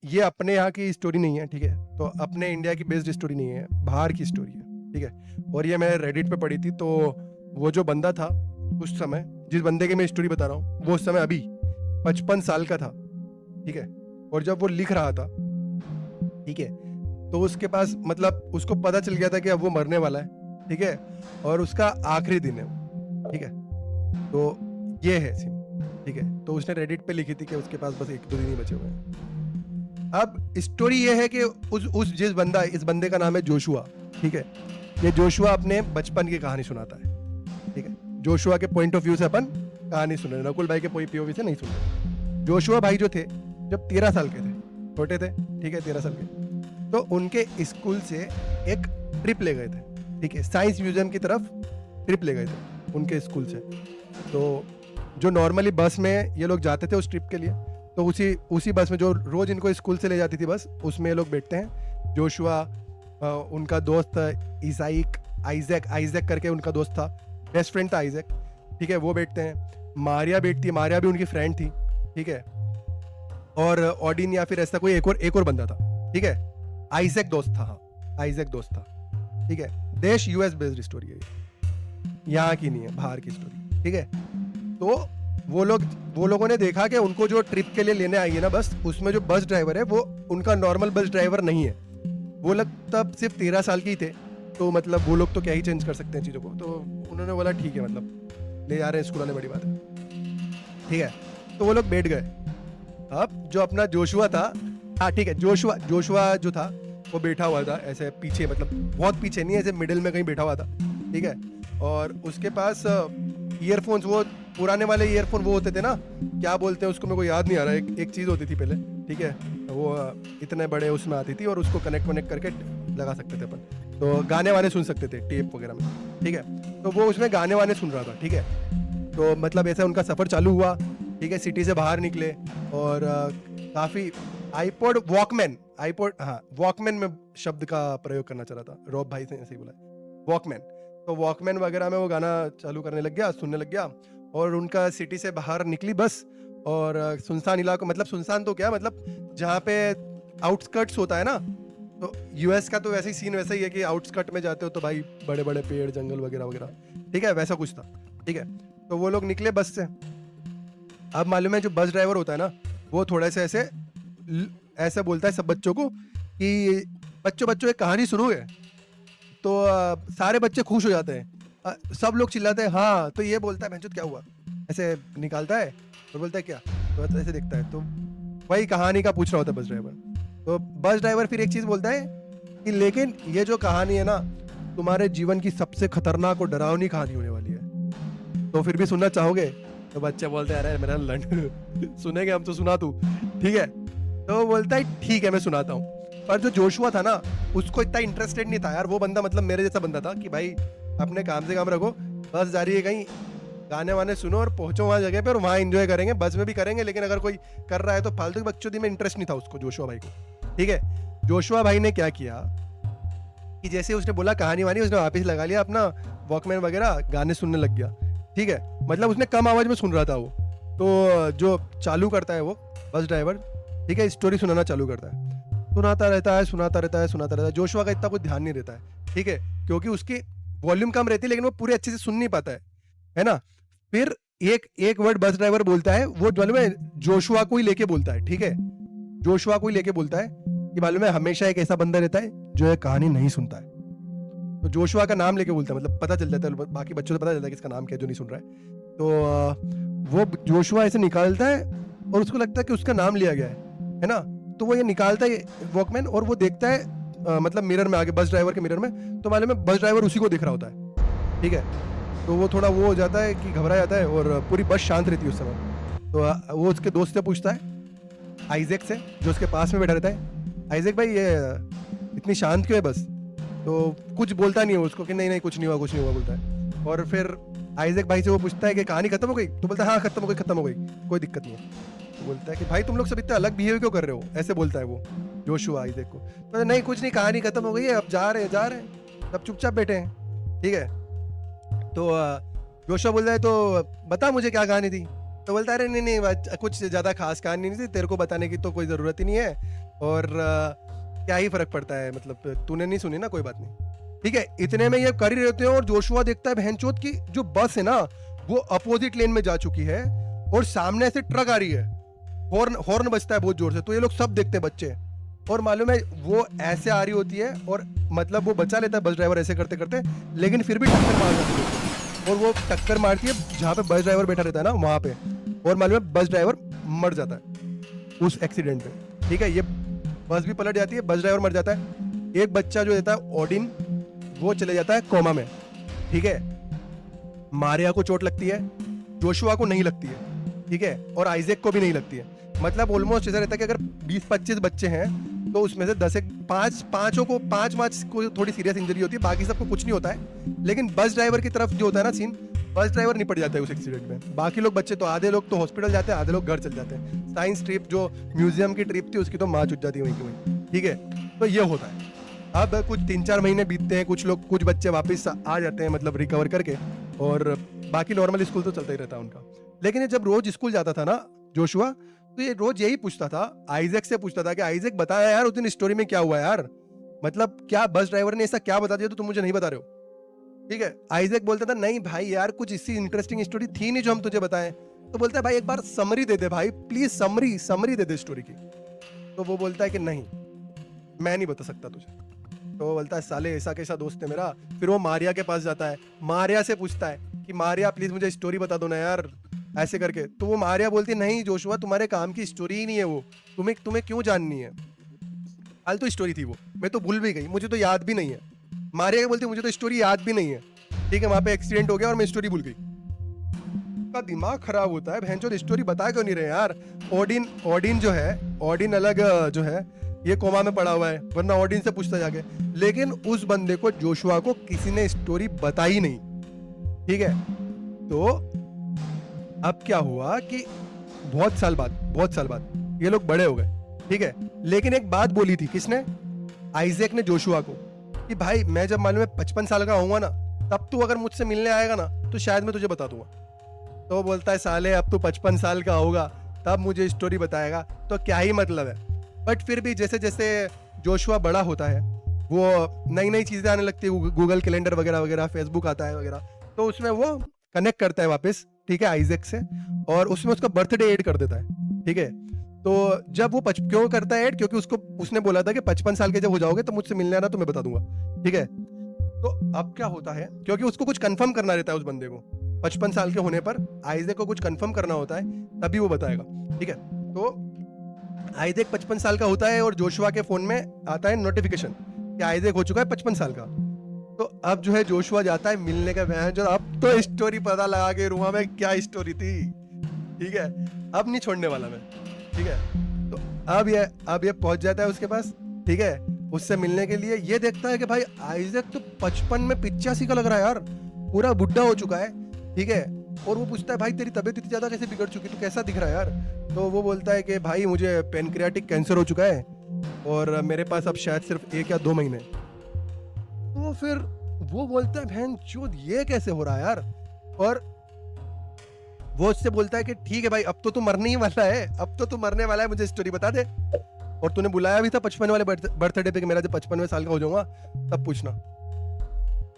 ये अपने यहाँ की स्टोरी नहीं है, ठीक है, तो अपने इंडिया की बेस्ड स्टोरी नहीं है, बाहर की स्टोरी है, ठीक है। और ये मैं रेडिट पे पढ़ी थी, तो वो जो बंदा था उस समय, जिस बंदे की मैं स्टोरी बता रहा हूँ, वो उस समय अभी 55 साल का था, ठीक है। और जब वो लिख रहा था, ठीक है, तो उसके पास मतलब उसको पता चल गया था कि अब वो मरने वाला है, ठीक है, और उसका आखिरी दिन है, ठीक है। तो ये है सीन, ठीक है। तो उसने रेडिट पे लिखी थी कि उसके पास बस 1-2 दिन ही बचे हुए हैं। अब स्टोरी ये है कि उस जिस बंदा, इस बंदे का नाम है जोशुआ, ठीक है। ये जोशुआ अपने बचपन की कहानी सुनाता है, ठीक है। जोशुआ के पॉइंट ऑफ व्यू से अपन कहानी सुन रहे हैं, नकुल भाई के पीओवी से नहीं सुन रहे। जोशुआ भाई जो थे, जब 13 साल के थे, छोटे थे, ठीक है, 13 साल के, तो उनके स्कूल से एक ट्रिप ले गए थे, ठीक है, साइंस म्यूजियम की तरफ ट्रिप ले गए थे उनके स्कूल से। तो जो नॉर्मली बस में ये लोग जाते थे उस ट्रिप के लिए, तो उसी बस में जो रोज इनको स्कूल से ले जाती थी बस, उसमें ये लोग बैठते हैं। जोशुआ, उनका दोस्त आइजैक करके उनका दोस्त था, बेस्ट फ्रेंड था आइजैक, ठीक है, वो बैठते हैं। मारिया बैठती है, मारिया भी उनकी फ्रेंड थी, ठीक है। और ऑडिन या फिर ऐसा कोई एक और बंदा था, ठीक है। आइजैक दोस्त था, हाँ आइजैक दोस्त था, ठीक है। देश यूएस बेस्ड स्टोरी है, यहाँ की नहीं है, बाहर की स्टोरी, ठीक है। तो वो लोगों ने देखा कि उनको जो ट्रिप के लिए लेने आई है ना बस, उसमें जो बस ड्राइवर है वो उनका नॉर्मल बस ड्राइवर नहीं है। वो लोग तब सिर्फ 13 साल के ही थे, तो मतलब वो लोग तो क्या ही चेंज कर सकते हैं चीज़ों को। तो उन्होंने बोला ठीक है, मतलब ले जा रहे हैं स्कूल वाले, बड़ी बात है, ठीक है। तो वो लोग बैठ गए। अब जो अपना जोशुआ था, हाँ ठीक है, जोशुआ जो था वो बैठा हुआ था ऐसे पीछे, मतलब बहुत पीछे नहीं, ऐसे मिडिल में कहीं बैठा हुआ था, ठीक है। और उसके पास ईयरफोन्स, वो पुराने वाले ईयरफोन वो होते थे ना, क्या बोलते हैं उसको, मेरे को याद नहीं आ रहा है, एक चीज़ होती थी पहले, ठीक है, वो इतने बड़े उसमें आती थी और उसको कनेक्ट करके लगा सकते थे अपन, तो गाने वाने सुन सकते थे टेप वगैरह में, ठीक है। तो वो उसमें गाने वाने सुन रहा था, ठीक है। तो मतलब ऐसा उनका सफ़र चालू हुआ, ठीक है, सिटी से बाहर निकले और काफ़ी वॉकमैन में शब्द का प्रयोग करना चाह रहा था, रॉब भाई से ऐसे ही बोला, वॉकमैन। तो वॉकमैन वगैरह में वो गाना चालू करने लग गया, सुनने लग गया, और उनका सिटी से बाहर निकली बस, और सुनसान इलाका, मतलब सुनसान तो क्या, मतलब जहाँ पे आउटस्कर्ट्स होता है ना, तो यूएस का तो वैसे ही सीन वैसा ही है कि आउटस्कर्ट में जाते हो तो भाई बड़े बड़े पेड़ जंगल वगैरह वगैरह, ठीक है, वैसा कुछ था, ठीक है। तो वो लोग निकले बस से। अब मालूम है जो बस ड्राइवर होता है ना, वो थोड़ा सा ऐसे बोलता है सब बच्चों को कि बच्चों एक कहानी सुनोगे, तो सारे बच्चे खुश हो जाते हैं, सब लोग चिल्लाते हैं हाँ। तो ये बोलता है भैंचोद क्या हुआ, ऐसे निकालता है और बोलता है क्या, तो ऐसे देखता है, तो वही कहानी का पूछ रहा होता है बस ड्राइवर। तो बस ड्राइवर फिर एक चीज़ बोलता है कि लेकिन ये जो कहानी है ना, तुम्हारे जीवन की सबसे खतरनाक और डरावनी कहानी होने वाली है, तो फिर भी सुनना चाहोगे। तो बच्चे बोलते हैं अरे मेरा लंड सुनेंगे हम तो, सुना तू, ठीक है। तो वो बोलता है ठीक है मैं सुनाता हूँ। पर जो जोशुआ था ना, उसको इतना इंटरेस्टेड नहीं था यार, वो बंदा मतलब मेरे जैसा बंदा था कि भाई अपने काम से काम रखो, बस जा रही है कहीं, गाने वाने सुनो और पहुंचो वहाँ जगह पे और वहाँ एंजॉय करेंगे, बस में भी करेंगे, लेकिन अगर कोई कर रहा है तो फालतू की बच्चों में इंटरेस्ट नहीं था उसको, जोशुआ भाई को, ठीक है। जोशुआ भाई ने क्या किया कि जैसे उसने बोला कहानी वानी, उसने वापस लगा लिया अपना वॉकमैन वगैरह, गाने सुनने लग गया, ठीक है। मतलब उसने कम आवाज में सुन रहा था वो, तो जो चालू करता है वो बस ड्राइवर, ठीक है, स्टोरी सुनाना चालू करता है, सुनाता रहता है। जोशुआ का इतना कुछ ध्यान नहीं रहता है, ठीक है, क्योंकि उसकी वॉल्यूम कम रहती है, लेकिन वो पूरे अच्छे से सुन नहीं पाता है ना। फिर एक वर्ड बस ड्राइवर बोलता है, वो मालूम है जोशुआ को ही लेके बोलता है, ठीक है, जोशुआ को ही लेके बोलता है कि मालूम है हमेशा एक ऐसा बंदा रहता है जो ये कहानी नहीं सुनता है। तो जोशुआ का नाम लेके बोलता है, मतलब पता चल जाता है, बाकी बच्चों को पता चलता है कि इसका नाम क्या है जो नहीं सुन रहा है। तो वो जोशुआ ऐसे निकालता है और उसको लगता है कि उसका नाम लिया गया है ना। तो वो ये निकालता है वॉकमैन, और वो देखता है मतलब मिरर में आगे, बस ड्राइवर के मिरर में, तो मालूम है बस ड्राइवर उसी को देख रहा होता है, ठीक है। तो वो थोड़ा वो हो जाता है कि घबरा जाता है, और पूरी बस शांत रहती है उस समय। तो वो उसके दोस्त से पूछता है, आइजैक से, जो उसके पास में बैठा रहता है, आइजैक भाई ये इतनी शांत क्यों है बस। तो कुछ बोलता नहीं है उसको कि नहीं कुछ नहीं हुआ बोलता है। और फिर आइजैक भाई से वो पूछता है कि कहानी खत्म हो गई, तो बोलता है हाँ खत्म हो गई, कोई दिक्कत नहीं है। तो बोलता है कि भाई तुम लोग सब इतना अलग बिहेव क्यों कर रहे हो, ऐसे बोलता है वो जोशुआ आइजैक को। तो नहीं कुछ नहीं, कहानी खत्म हो गई है, अब जा रहे हैं सब चुपचाप बैठे हैं, ठीक है। तो जोशुआ बोलता है तो बता मुझे क्या कहानी थी। तो बोलता है अरे नहीं कुछ ज़्यादा खास कहानी नहीं थी, तेरे को बताने की तो कोई ज़रूरत ही नहीं है, और क्या ही फर्क पड़ता है, मतलब तूने नहीं सुनी ना, कोई बात नहीं। ठीक है, इतने में ये कर ही रहते हैं और जोशुआ देखता है बहनचोद की जो बस है ना वो अपोजिट लेन में जा चुकी है और सामने से ट्रक आ रही है, हॉर्न हॉर्न बजता है बहुत जोर से। तो ये लोग सब देखते हैं बच्चे, और मालूम है वो ऐसे आ रही होती है और मतलब वो बचा लेता है बस ड्राइवर ऐसे करते करते, लेकिन फिर भी टक्कर मार जाती है और वो टक्कर मारती है जहाँ पे बस ड्राइवर बैठा रहता है ना वहाँ पे, और मालूम है बस ड्राइवर मर जाता है उस एक्सीडेंट में। ठीक है, ये बस भी पलट जाती है, बस ड्राइवर मर जाता है। एक बच्चा जो रहता है ओडिन, वो चले जाता है कोमा में। ठीक है, मारिया को चोट लगती है, जोशुआ को नहीं लगती है। ठीक है, और आइजैक को भी नहीं लगती है। मतलब ऑलमोस्ट ऐसा रहता है कि अगर 20-25 बच्चे हैं तो उसमें से 5 को थोड़ी सीरियस इंजरी होती है, बाकी सबको कुछ नहीं होता है। लेकिन बस ड्राइवर की तरफ जो होता है ना सीन, बस ड्राइवर निपट जाता है उस एक्सीडेंट में। बाकी लोग बच्चे तो आधे लोग तो हॉस्पिटल जाते हैं, आधे लोग घर चल जाते हैं। साइंस ट्रिप जो म्यूजियम की ट्रिप थी उसकी तो माँ चुट जाती है वहीं की वहीं। ठीक है, तो ये होता है। अब कुछ 3-4 महीने बीतते हैं, कुछ बच्चे वापस आ जाते हैं मतलब रिकवर करके, और बाकी नॉर्मल स्कूल तो चलता ही रहता है उनका। लेकिन ये जब रोज स्कूल जाता था ना जोशुआ, तो ये रोज यही पूछता था, आइजैक से पूछता था कि आइजैक बताया यार उस दिन स्टोरी में क्या हुआ यार, मतलब क्या बस ड्राइवर ने ऐसा क्या बता दिया तो तुम मुझे नहीं बता रहे हो। ठीक है, आइजैक बोलता था नहीं भाई यार कुछ इसी इंटरेस्टिंग स्टोरी थी नहीं जो हम तुझे बताएं। तो बोलता है भाई एक बार समरी दे दे भाई, please summary they they story की। तो वो बोलता है कि नहीं मैं नहीं बता सकता तुझे। तो वो बोलता है साले ऐसा कैसा दोस्त है मेरा। फिर वो मारिया के पास जाता है, मारिया से पूछता है कि मारिया प्लीज मुझे स्टोरी बता दो ना यार, ऐसे करके। तो वो मारिया बोलती है नहीं जोशुआ तुम्हारे काम की स्टोरी ही नहीं है वो, तुम्हें क्यों जाननी है, फालतू स्टोरी थी वो, मैं तो भूल भी गई, मुझे तो याद भी नहीं है। मारिया बोलती है मुझे तो स्टोरी याद भी नहीं है। ठीक है, वहां पे एक्सीडेंट हो गया और मैं स्टोरी भूल गई। का दिमाग खराब होता है बहनचोद, स्टोरी बता क्यों नहीं रहे यार। ओडिन जो है, ओडिन अलग जो है ये कोमा में पड़ा हुआ है, वरना ओडिन से पूछता जाके। लेकिन उस बंदे को जोशुआ को किसी ने स्टोरी बताई नहीं। ठीक है, तो अब क्या हुआ कि बहुत साल बाद ये लोग बड़े हो गए। ठीक है, लेकिन एक बात बोली थी किसने, आइजैक ने जोशुआ को, कि भाई मैं जब मालूम है 55 साल का होऊंगा ना, तब तू अगर मुझसे मिलने आएगा ना तो शायद मैं तुझे बता दूंगा। तो वो बोलता है साले अब तू 55 साल का होगा तब मुझे स्टोरी बताएगा, तो क्या ही मतलब है। बट फिर भी जैसे जैसे जोशुआ बड़ा होता है वो नई नई चीजें आने लगती है, गूगल कैलेंडर वगैरह वगैरह, फेसबुक आता है वगैरह, तो उसमें वो कनेक्ट करता है वापस। ठीक है, आइजैक से, और उसमें उसका बर्थडे ऐड कर देता है। ठीक है, तो जब वो क्यों करता है ऐड, क्योंकि उसने बोला था कि 55 साल के जब हो जाओगे तो मुझसे मिलने आना तो मैं बता दूंगा। ठीक है, तो अब क्या होता है, क्योंकि उसको कुछ कंफर्म करना रहता है उस बंदे को, 55 साल के होने पर आइजैक को कुछ कंफर्म करना होता है तभी वो बताएगा। ठीक है, तो आइजैक 55 साल का होता है और जोशुआ के फोन में आता है नोटिफिकेशन कि आइजैक हो चुका है 55 साल का। तो अब जो है जोशुआ जाता है मिलने का बहन, जो अब तो स्टोरी पता लगा के रुआ में क्या स्टोरी थी। ठीक है, अब नहीं छोड़ने वाला मैं। ठीक है, तो अब ये पहुंच जाता है उसके पास। ठीक है, उससे मिलने के लिए ये देखता है कि भाई आइजैक तो 55 में 85 का लग रहा है यार, पूरा बुढ़ा हो चुका है। ठीक है, और वो पूछता है भाई तेरी तबीयत इतनी ज्यादा कैसे बिगड़ चुकी, तू कैसा दिख रहा है यार। तो वो बोलता है कि भाई मुझे पेनक्रियाटिक कैंसर हो चुका है और मेरे पास अब शायद सिर्फ 1 या 2 महीने। तो फिर वो बोलता है बहन चोद ये कैसे हो रहा है यार, और वो उससे बोलता है कि ठीक है भाई अब तो तू मरने ही वाला है, अब तो तू मरने वाला है, मुझे स्टोरी बता दे, और तूने बुलाया भी था 55 वाले बर्थडे पे कि मेरा जब 55वें साल का हो जाऊंगा तब पूछना।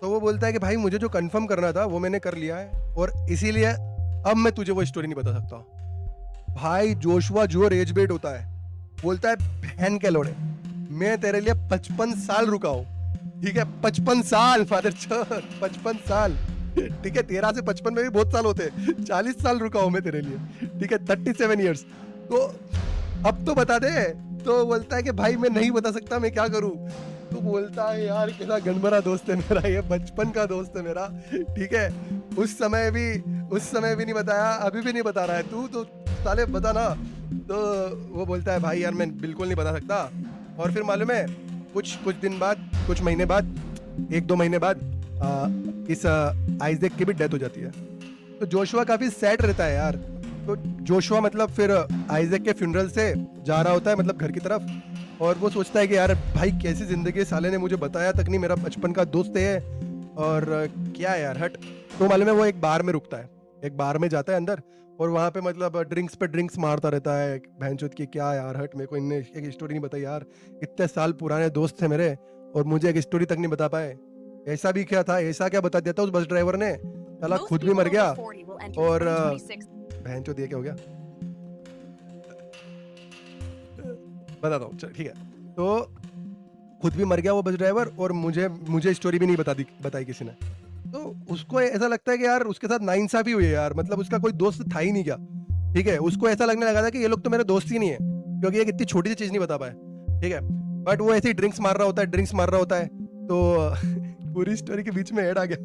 तो वो बोलता है कि भाई मुझे जो कंफर्म करना था वो मैंने कर लिया है और इसीलिए अब मैं तुझे वो स्टोरी नहीं बता सकता। भाई जोशुआ जो रेज बेट होता है, बोलता है बहन के लोड़े मैं तेरे लिए 55 साल रुका हूं। ठीक है, 55 साल फादर 55 साल। ठीक है, 13 से 55 में भी बहुत साल होते हैं, 40 साल रुका हूं मैं तेरे लिए। ठीक है, 37 ईयर्स। तो अब तो बता दे। तो बोलता है कि भाई मैं नहीं बता सकता, मैं क्या करूं। तो बोलता है यार कैसा गनबरा दोस्त है मेरा, ये बचपन का दोस्त है मेरा। ठीक है, उस समय भी नहीं बताया, अभी भी नहीं बता रहा है तू, तो साले बता ना। तो वो बोलता है भाई यार मैं बिल्कुल नहीं बता सकता। और फिर मालूम है कुछ दिन बाद, कुछ महीने बाद, 1-2 महीने बाद इस आइजैक की भी डेथ हो जाती है। तो जोशुआ काफी सैड रहता है यार। तो जोशुआ मतलब फिर आइजैक के फ्यूनरल से जा रहा होता है मतलब घर की तरफ, और वो सोचता है कि यार भाई कैसी जिंदगी, साले ने मुझे बताया तक नहीं, मेरा बचपन का दोस्त है और क्या यार हट। तो मालूम है वो एक बार में रुकता है, एक बार में जाता है अंदर और वहाँ पे मतलब ड्रिंक्स पे ड्रिंक्स मारता रहता है। भैंचोद की क्या यार, हट, मेरे को इनने एक स्टोरी नहीं बताई यार। इतने साल पुराने दोस्त थे मेरे और मुझे एक स्टोरी तक नहीं बता पाए। ऐसा भी क्या था, ऐसा क्या बता दिया था उस बस ड्राइवर ने, साला Most खुद भी people मर गया। over 40 will enter और 2026. भैंचोद ये क्या हो गया, बताता हूँ, चल ठीक है। तो खुद भी मर गया वो बस ड्राइवर और मुझे स्टोरी भी नहीं बताई किसी ने। तो उसको ऐसा लगता है कि यार उसके साथ नाइंसाफी हुई है यार, मतलब उसका कोई दोस्त था ही नहीं क्या, ठीक है। उसको ऐसा लगने लगा था कि ये लोग तो मेरे दोस्त ही नहीं है, क्योंकि ये इतनी छोटी सी चीज नहीं बता पाए, ठीक है। बट वो ऐसे ही ड्रिंक्स मार रहा होता है तो पूरी स्टोरी के बीच में ऐड आ गया।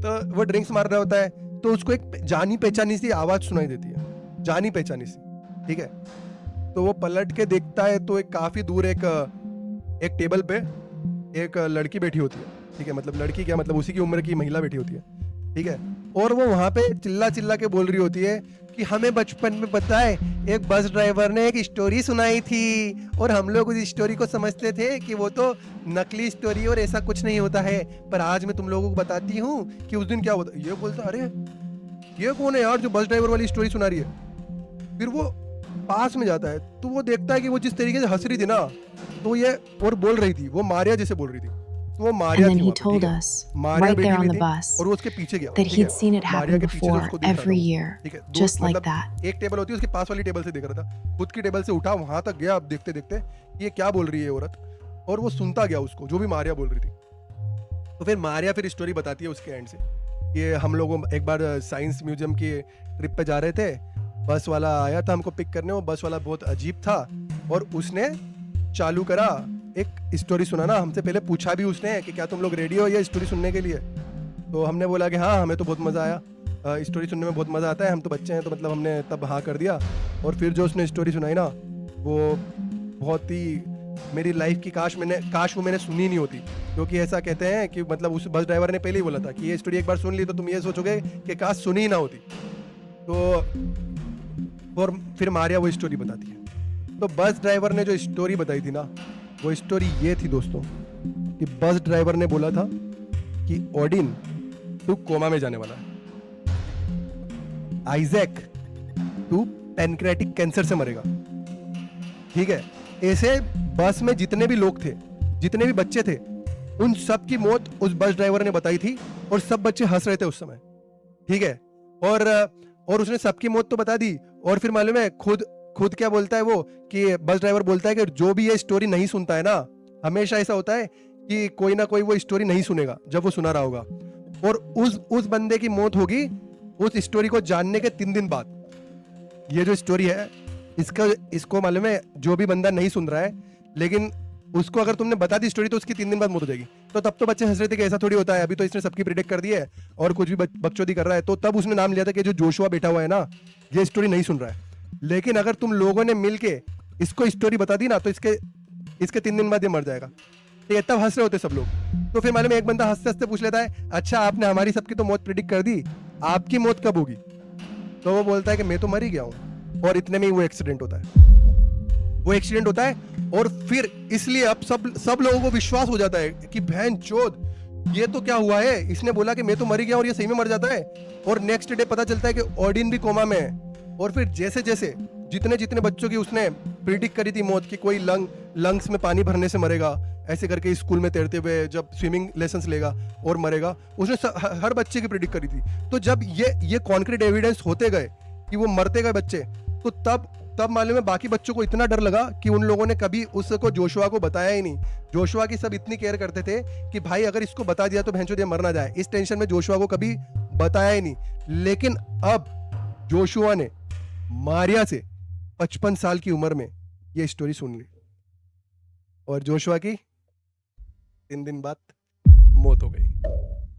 तो वो ड्रिंक्स मार रहा होता है तो उसको एक जानी पहचानी सी आवाज सुनाई देती है, जानी पहचानी सी, ठीक है। तो वो पलट के देखता है तो एक काफी दूर एक टेबल पे एक लड़की बैठी होती है, ठीक है। मतलब लड़की क्या, मतलब उसी की उम्र की महिला बैठी होती है, ठीक है। और वो वहां पे चिल्ला चिल्ला के बोल रही होती है कि हमें बचपन में पता है एक बस ड्राइवर ने एक स्टोरी सुनाई थी और हम लोग उस स्टोरी को समझते थे कि वो तो नकली स्टोरी और ऐसा कुछ नहीं होता है, पर आज मैं तुम लोगों को बताती हूँ कि उस दिन क्या होता। ये बोलता, अरे ये कौन है यार जो बस ड्राइवर वाली स्टोरी सुना रही है। फिर वो पास में जाता है तो वो देखता है कि वो जिस तरीके से हंस रही थी ना, तो ये और बोल रही थी, वो मारिया जैसे बोल रही थी। तो वो And मारिया then थी he वहाँ पे, told ठीक है। us, मारिया right बैठी there हुई on the थी bus, और वो उसके पीछे गया, that ठीक he'd है। seen it मारिया happen के पीछे से before उसको देख रहा था every वो, year, ठीक है। just like मतलब that. एक टेबल होती है उसके पास वाली टेबल से देख रहा था, खुद की टेबल से उठा वहां तक गया, अब देखते देखते ये क्या बोल रही है औरत, और वो सुनता गया उसको जो भी मारिया बोल रही थी। तो फिर मारिया फिर स्टोरी बताती है उसके एंड से, ये हम लोग एक बार साइंस म्यूजियम की ट्रिप पे जा रहे थे, बस वाला आया था हमको पिक करने, वो बस वाला बहुत अजीब था और उसने चालू करा एक स्टोरी सुनाना। हमसे पहले पूछा भी उसने कि क्या तुम लोग रेडी हो ये स्टोरी सुनने के लिए। तो हमने बोला कि हाँ, हमें तो बहुत मज़ा आया, स्टोरी सुनने में बहुत मज़ा आता है, हम तो बच्चे हैं, तो मतलब हमने तब हाँ कर दिया। और फिर जो उसने स्टोरी सुनाई ना, वो बहुत ही मेरी लाइफ की काश वो मैंने सुनी नहीं होती, क्योंकि ऐसा कहते हैं कि मतलब उस बस ड्राइवर ने पहले ही बोला था कि ये स्टोरी एक बार सुन ली तो तुम ये सोचोगे कि काश सुनी ही ना होती। तो और फिर मारिया वो स्टोरी बताती है। तो बस ड्राइवर ने जो स्टोरी बताई थी ना, वो स्टोरी ये थी दोस्तों कि बस ड्राइवर ने बोला था कि ओडिन तू कोमा में जाने वाला है, आइजैक तू पैनक्रेटिक कैंसर से मरेगा, ठीक है। ऐसे बस में जितने भी लोग थे, जितने भी बच्चे थे, उन सब की मौत उस बस ड्राइवर ने बताई थी और सब बच्चे हंस रहे थे उस समय, ठीक है। और उसने सबकी मौत तो बता दी, और फिर मालूम है खुद क्या बोलता है वो, कि बस ड्राइवर बोलता है कि जो भी ये स्टोरी नहीं सुनता है ना, हमेशा ऐसा होता है कि कोई ना कोई वो स्टोरी नहीं सुनेगा जब वो सुना रहा होगा, और उस बंदे की मौत होगी उस स्टोरी को जानने के 3 दिन बाद। ये जो स्टोरी है इसको मालूम है, जो भी बंदा नहीं सुन रहा है, लेकिन उसको अगर तुमने बता दी स्टोरी तो उसकी 3 दिन बाद मौत हो जाएगी। तो तब तो बच्चे हंस रहे थे कि ऐसा थोड़ी होता है, अभी तो इसने सबकी प्रिडिक्ट कर दी है और कुछ भी बकचोदी कर रहा है। तो तब उसने नाम लिया था कि जो जोशुआ बैठा हुआ है ना, ये स्टोरी नहीं सुन रहा है। लेकिन अगर तुम लोगों ने मिलके इसको स्टोरी बता दी ना, तो इसके 3 दिन बाद ये मर जाएगा, ठीक है। तब हंस रहे होते सब लोग। तो फिर मालूम है एक बंदा हंसते हंसते पूछ लेता है, अच्छा आपने हमारी सबकी तो मौत प्रिडिक्ट कर दी, आपकी मौत कब होगी? तो वो बोलता है कि मैं तो मर ही गया हूँ, और इतने में ही वो एक्सीडेंट होता है। और फिर इसलिए अब सब लोगों को विश्वास हो जाता है कि बहन चोद, ये तो क्या हुआ है, इसने बोला कि मैं तो मर ही गया और ये सही में मर जाता है। और नेक्स्ट डे पता चलता है कि ओडिन भी कोमा में है। और फिर जैसे जैसे जितने बच्चों की उसने प्रिडिक्ट करी थी मौत की, कोई लंग्स में पानी भरने से मरेगा, ऐसे करके स्कूल में तैरते हुए जब स्विमिंग लेसन्स लेगा और मरेगा, उसने हर बच्चे की प्रिडिक्ट करी थी। तो जब ये कॉन्क्रीट एविडेंस होते गए कि वो मरते गए बच्चे, तो तब मालूम है बाकी बच्चों को इतना डर लगा कि उन लोगों ने कभी उसको जोशुआ को बताया ही नहीं। जोशुआ की सब इतनी केयर करते थे कि भाई अगर इसको बता दिया तो भैंचोद ये मर ना जाए, इस टेंशन में जोशुआ को कभी बताया ही नहीं। लेकिन अब जोशुआ ने मारिया से 55 साल की उम्र में ये स्टोरी सुन ली और जोशुआ की 3 दिन बाद मौत हो गई।